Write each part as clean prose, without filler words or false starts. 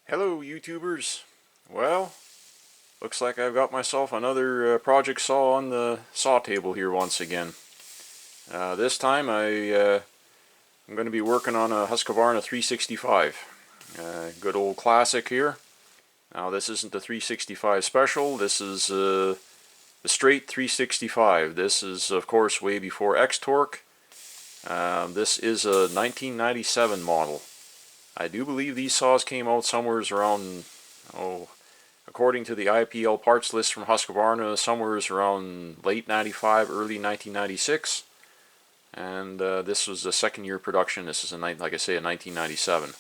Hello YouTubers. Well, looks like I've got myself another project saw on the saw table here once again. This time I'm going to be working on a Husqvarna 365. Good old classic here. Now this isn't the 365 special, this is the straight 365. This is of course way before X-Torque. This is a 1997 model. I do believe these saws came out somewhere around, according to the IPL parts list from Husqvarna, somewhere around late 95, early 1996. And this was the second year production. This is, like I say, a 1997.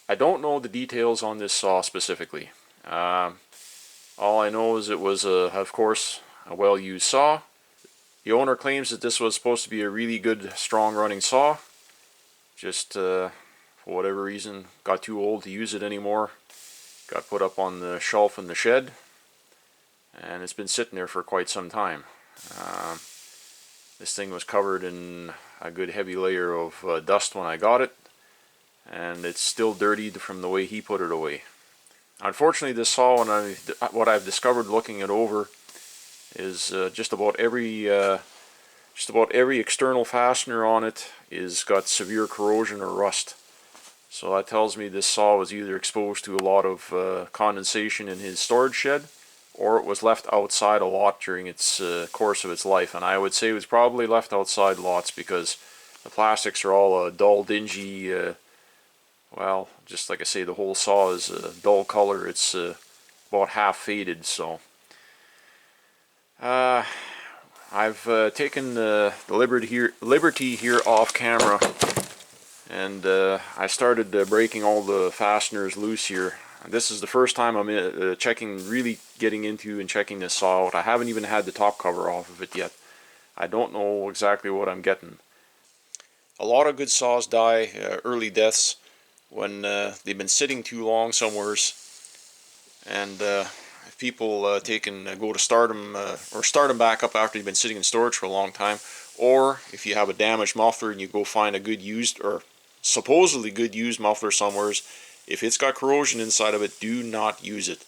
I don't know the details on this saw specifically. All I know is it was, of course, a well-used saw. The owner claims that this was supposed to be a really good, strong-running saw. Just for whatever reason, got too old to use it anymore. Got put up on the shelf in the shed, and it's been sitting there for quite some time. This thing was covered in a good heavy layer of dust when I got it, and it's still dirtied from the way he put it away. Unfortunately, this saw, what I've discovered looking it over, is just about every external fastener on it is got severe corrosion or rust. So that tells me this saw was either exposed to a lot of condensation in his storage shed, or it was left outside a lot during its course of its life. And I would say it was probably left outside lots because the plastics are all a dull, dingy, well, just like I say, the whole saw is a dull color. It's about half faded, so I've taken the liberty here off camera, and I started breaking all the fasteners loose here. This is the first time I'm really getting into and checking this saw out. I haven't even had the top cover off of it yet. I don't know exactly what I'm getting. A lot of good saws die early deaths when they've been sitting too long somewheres, and if people go to start them or start them back up after you've been sitting in storage for a long time, or if you have a damaged muffler and you go find a good used or supposedly good used muffler somewheres, if it's got corrosion inside of it, do not use it.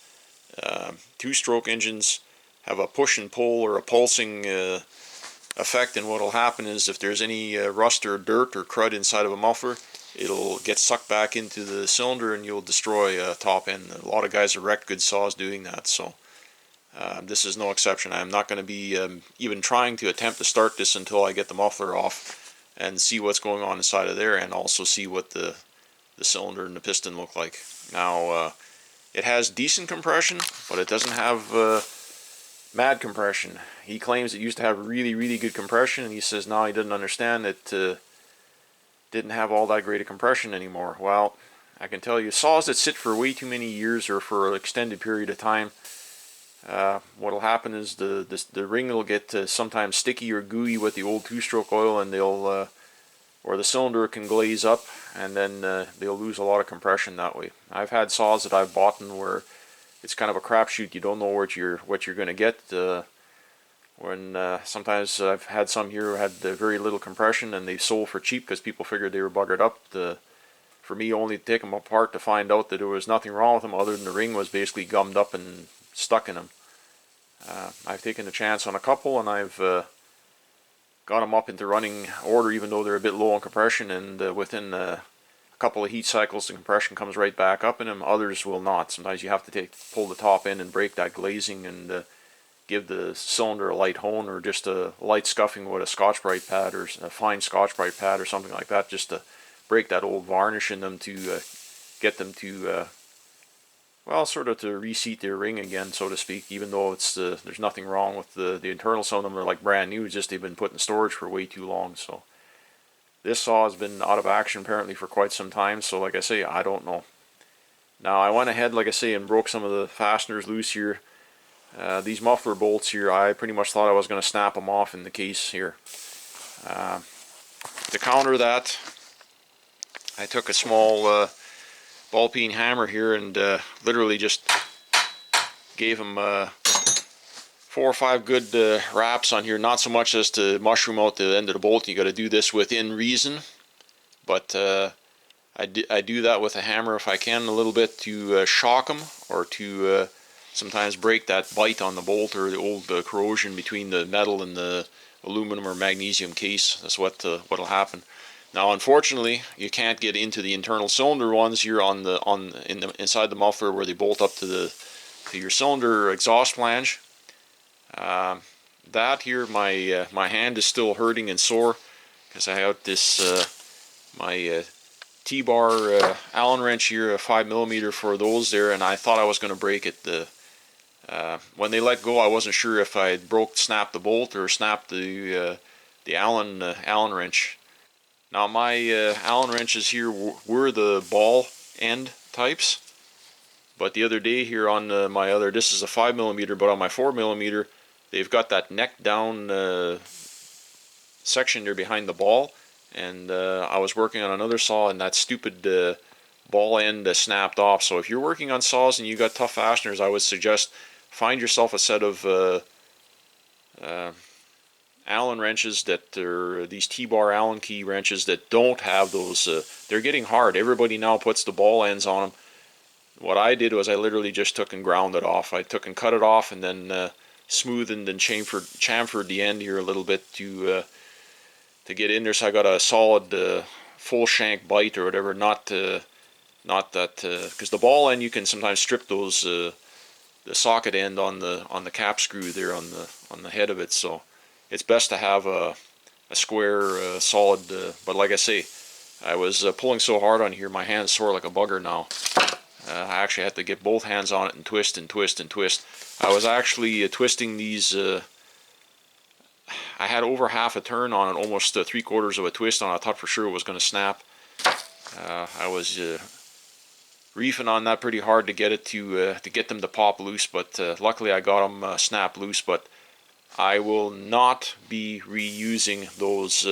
Two-stroke engines have a push and pull or a pulsing effect, and what will happen is if there's any rust or dirt or crud inside of a muffler, it'll get sucked back into the cylinder and you'll destroy top end. A lot of guys have wrecked good saws doing that, so this is no exception. I'm not going to be even trying to attempt to start this until I get the muffler off and see what's going on inside of there, and also see what the cylinder and the piston look like. Now, it has decent compression, but it doesn't have mad compression. He claims it used to have really, really good compression, and he says now he didn't understand it didn't have all that great a compression anymore. Well, I can tell you, saws that sit for way too many years or for an extended period of time, what will happen is the ring will get sometimes sticky or gooey with the old two-stroke oil, and or the cylinder can glaze up, and then they'll lose a lot of compression that way. I've had saws that I've bought where it's kind of a crapshoot. You don't know what you're going to get. Sometimes I've had some here who had very little compression, and they sold for cheap because people figured they were buggered up. For me, only to take them apart to find out that there was nothing wrong with them other than the ring was basically gummed up and stuck in them. I've taken a chance on a couple, and I've got them up into running order even though they're a bit low on compression, and within a couple of heat cycles the compression comes right back up in them. Others will not. Sometimes you have to pull the top in and break that glazing and give the cylinder a light hone, or just a light scuffing with a Scotch-Brite pad or a fine Scotch-Brite pad or something like that, just to break that old varnish in them to get them to well, sort of to reseat their ring again, so to speak, even though it's there's nothing wrong with the internal. Some of them are like brand new, just they've been put in storage for way too long. So this saw has been out of action apparently for quite some time, so like I say, I don't know. Now I went ahead, like I say, and broke some of the fasteners loose here. These muffler bolts here, I pretty much thought I was going to snap them off in the case here. To counter that, I took a small ball-peen hammer here and literally just gave them 4 or 5 good wraps on here. Not so much as to mushroom out the end of the bolt. You got to do this within reason, but I I do that with a hammer if I can a little bit to shock them, or to sometimes break that bite on the bolt, or the old corrosion between the metal and the aluminum or magnesium case. That's what'll happen. Now, unfortunately, you can't get into the internal cylinder ones here inside the muffler where they bolt up to your cylinder exhaust flange. That here, my hand is still hurting and sore because I have this my T-bar Allen wrench here, a 5mm for those there, and I thought I was going to break it. When they let go, I wasn't sure if I snapped the bolt or snapped the Allen wrench. Now my Allen wrenches here were the ball end types, but the other day here on this is a 5mm, but on my 4mm, they've got that neck down section there behind the ball, and I was working on another saw, and that stupid ball end snapped off. So if you're working on saws and you got tough fasteners, I would suggest find yourself a set of Allen wrenches that are these T-bar Allen key wrenches that don't have those. They're getting hard. Everybody now puts the ball ends on them. What I did was I literally just took and ground it off. I took and cut it off, and then smoothed and chamfered the end here a little bit to get in there, so I got a solid full shank bite or whatever. Not that, because the ball end you can sometimes strip those the socket end on the cap screw there on the head of it. So it's best to have a square solid. But like I say, I was pulling so hard on here, my hand's sore like a bugger now. I actually had to get both hands on it and twist and twist and twist. I was actually twisting these. I had over half a turn on it, almost 3/4 of a twist on it. I thought for sure it was going to snap. I was reefing on that pretty hard to get it to get them to pop loose, but luckily I got them snap loose. But I will not be reusing those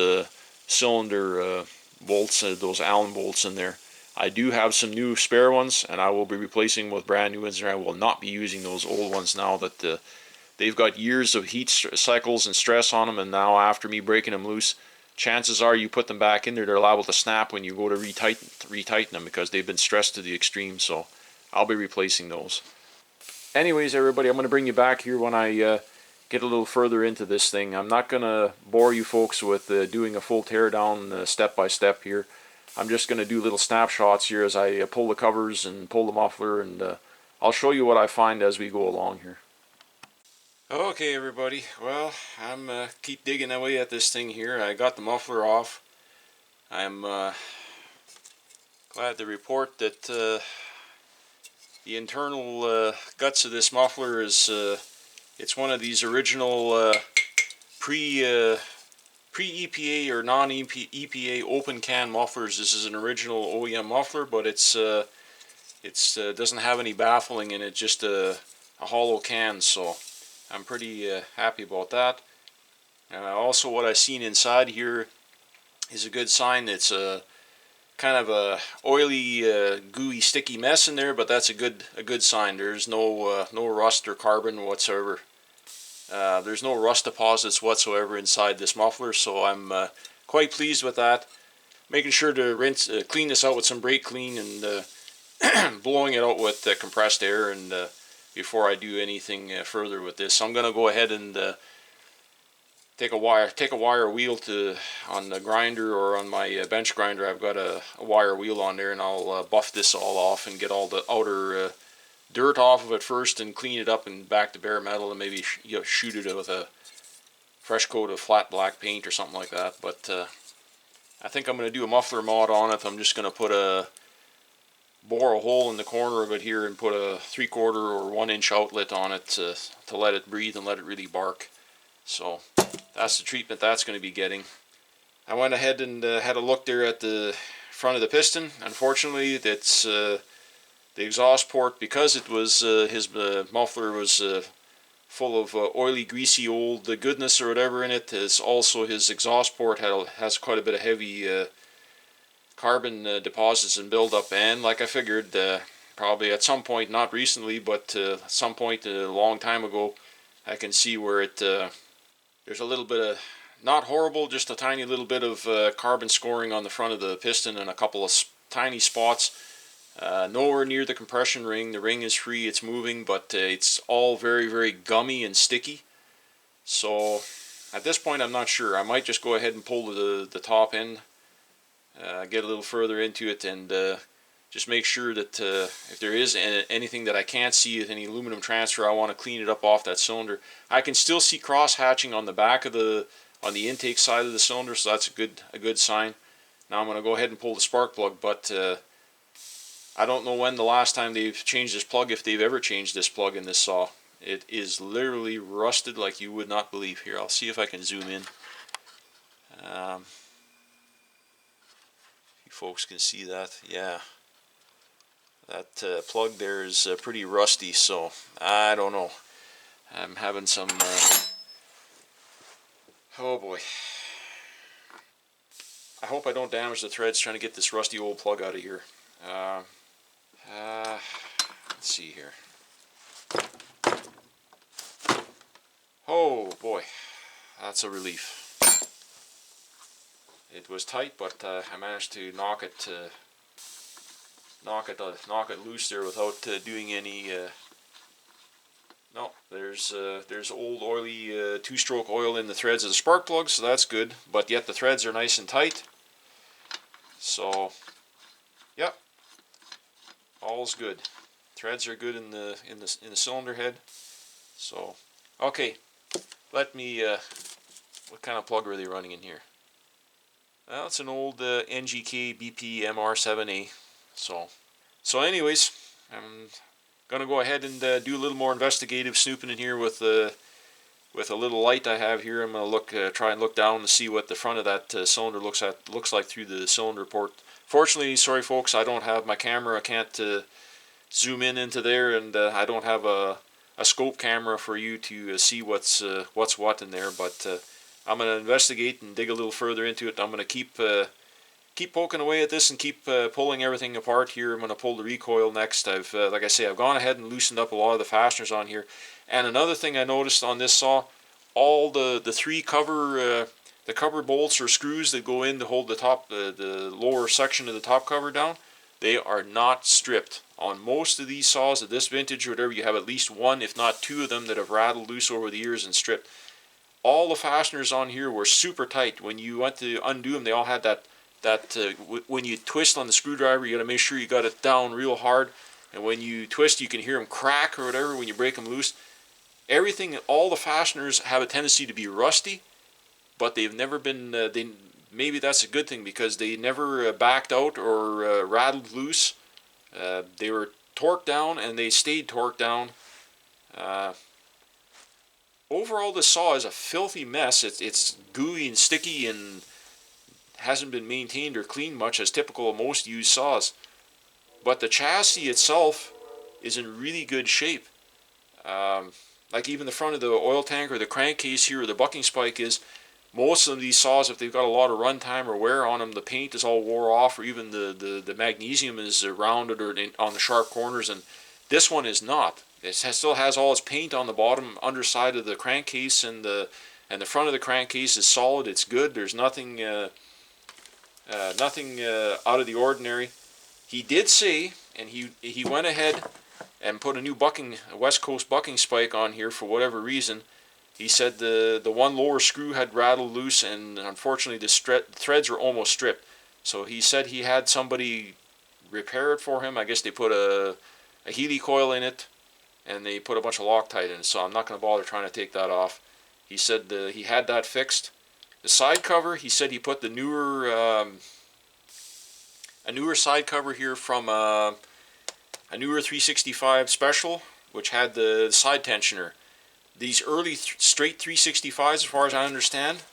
cylinder bolts, those Allen bolts in there. I do have some new spare ones, and I will be replacing with brand new ones, and I will not be using those old ones now that they've got years of heat cycles and stress on them, and now after me breaking them loose, chances are you put them back in there, they're liable to snap when you go to retighten them, because they've been stressed to the extreme. So I'll be replacing those. Anyways, everybody, I'm going to bring you back here when I get a little further into this thing. I'm not going to bore you folks with doing a full teardown step by step here. I'm just going to do little snapshots here as I pull the covers and pull the muffler, and I'll show you what I find as we go along here. Okay, everybody, well, I'm keep digging away at this thing here. I got the muffler off. I'm glad to report that the internal guts of this muffler is it's one of these original pre-EPA or non-EPA open can mufflers. This is an original OEM muffler, but it's doesn't have any baffling in it, just a hollow can. So I'm pretty happy about that. Also, what I've seen inside here is a good sign. It's a kind of a oily, gooey, sticky mess in there, but that's a good sign. There's no rust or carbon whatsoever. There's no rust deposits whatsoever inside this muffler, so I'm quite pleased with that. Making sure to clean this out with some brake clean, and blowing it out with compressed air, and before I do anything further with this. So I'm going to go ahead and take a wire wheel on the grinder, or on my bench grinder. I've got a wire wheel on there, and I'll buff this all off and get all the outer dirt off of it first, and clean it up and back to bare metal, and maybe shoot it with a fresh coat of flat black paint or something like that. But I think I'm going to do a muffler mod on it. I'm just going to bore a hole in the corner of it here and put a 3/4 or 1-inch outlet on it to let it breathe and let it really bark. So that's the treatment that's going to be getting. I went ahead and had a look there at the front of the piston. Unfortunately, that's the exhaust port, because it was his muffler was full of oily, greasy old goodness or whatever in it. Is also his exhaust port has quite a bit of heavy carbon deposits and buildup, and like I figured, probably at some point, not recently, but at some point a long time ago, I can see where there's a little bit of, not horrible, just a tiny little bit of carbon scoring on the front of the piston, and a couple of tiny spots. Nowhere near the compression ring. The ring is free, it's moving, but it's all very, very gummy and sticky. So at this point I'm not sure. I might just go ahead and pull the top end, get a little further into it, and just make sure that if there is anything that I can't see with any aluminum transfer, I want to clean it up off that cylinder. I can still see cross hatching on the back of on the intake side of the cylinder, so that's a good sign. Now I'm going to go ahead and pull the spark plug, but I don't know when the last time they've changed this plug, if they've ever changed this plug in this saw. It is literally rusted like you would not believe. Here, I'll see if I can zoom in. You folks can see that. Yeah, that plug there is pretty rusty, so I don't know. I'm having some... oh boy. I hope I don't damage the threads trying to get this rusty old plug out of here. Let's see here. Oh boy, that's a relief. It was tight, but I managed to knock it loose there without doing any. No, there's old oily two-stroke oil in the threads of the spark plug, so that's good. But yet the threads are nice and tight. So, yep, all's good. Threads are good in the cylinder head. So, okay, let me. What kind of plug are they running in here? Well, it's an old NGK BP MR7A. So anyways, I'm gonna go ahead and do a little more investigative snooping in here with a little light I have here. I'm gonna try and look down to see what the front of that cylinder looks like through the cylinder port. Fortunately, sorry folks, I don't have my camera. I can't zoom into there, and I don't have a scope camera for you to see what's what in there. But I'm gonna investigate and dig a little further into it. I'm gonna keep poking away at this and keep pulling everything apart here. I'm going to pull the recoil next. Like I say, I've gone ahead and loosened up a lot of the fasteners on here. And another thing I noticed on this saw, all the three cover bolts or screws that go in to hold the lower section of the top cover down, they are not stripped. On most of these saws of this vintage or whatever, you have at least one, if not two of them that have rattled loose over the years and stripped. All the fasteners on here were super tight. When you went to undo them, they all had that when you twist on the screwdriver, you got to make sure you got it down real hard, and when you twist, you can hear them crack or whatever when you break them loose. All the fasteners have a tendency to be rusty, but they've never been. Maybe that's a good thing because they never backed out or rattled loose. They were torqued down and they stayed torqued down. Overall, this saw is a filthy mess. It's gooey and sticky and hasn't been maintained or cleaned much, as typical of most used saws. But the chassis itself is in really good shape. Like even the front of the oil tank or the crankcase here or the bucking spike is, most of these saws, if they've got a lot of runtime or wear on them, the paint is all wore off, or even the magnesium is rounded or on the sharp corners, and this one is not. It still has all its paint on the bottom underside of the crankcase, and the front of the crankcase is solid. It's good. There's nothing out of the ordinary. He did say, and he went ahead and put a new West Coast bucking spike on here for whatever reason. He said the one lower screw had rattled loose, and unfortunately the threads were almost stripped. So he said he had somebody repair it for him. I guess they put a Healy coil in it, and they put a bunch of Loctite in it. So I'm not going to bother trying to take that off. He said he had that fixed. The side cover, he said he put a newer side cover here from a newer 365 Special, which had the side tensioner. These early straight 365s, as far as I understand.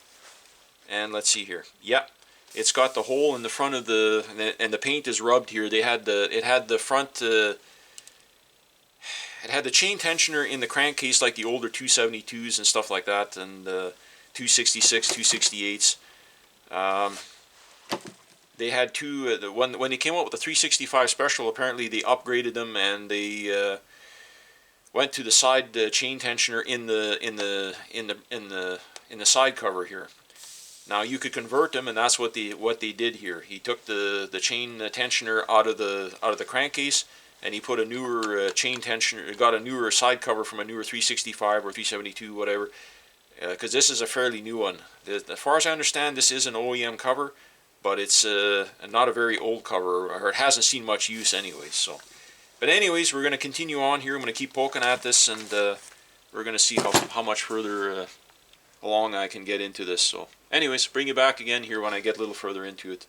And let's see here. Yep, it's got the hole in the front of and the paint is rubbed here. It had the front. It had the chain tensioner in the crankcase like the older 272s and stuff like that, and 266, 268s. They had two. When they came out with the 365 Special, apparently they upgraded them and they went to the side chain tensioner in the side cover here. Now you could convert them, and that's what they did here. He took the chain tensioner out of the crankcase, and he put a newer chain tensioner, got a newer side cover from a newer 365 or 372, whatever. Because this is a fairly new one. As far as I understand, this is an OEM cover, but it's not a very old cover, or it hasn't seen much use anyways. So, but anyways, we're going to continue on here. I'm going to keep poking at this, and we're going to see how much further along I can get into this. So anyways, bring you back again here when I get a little further into it.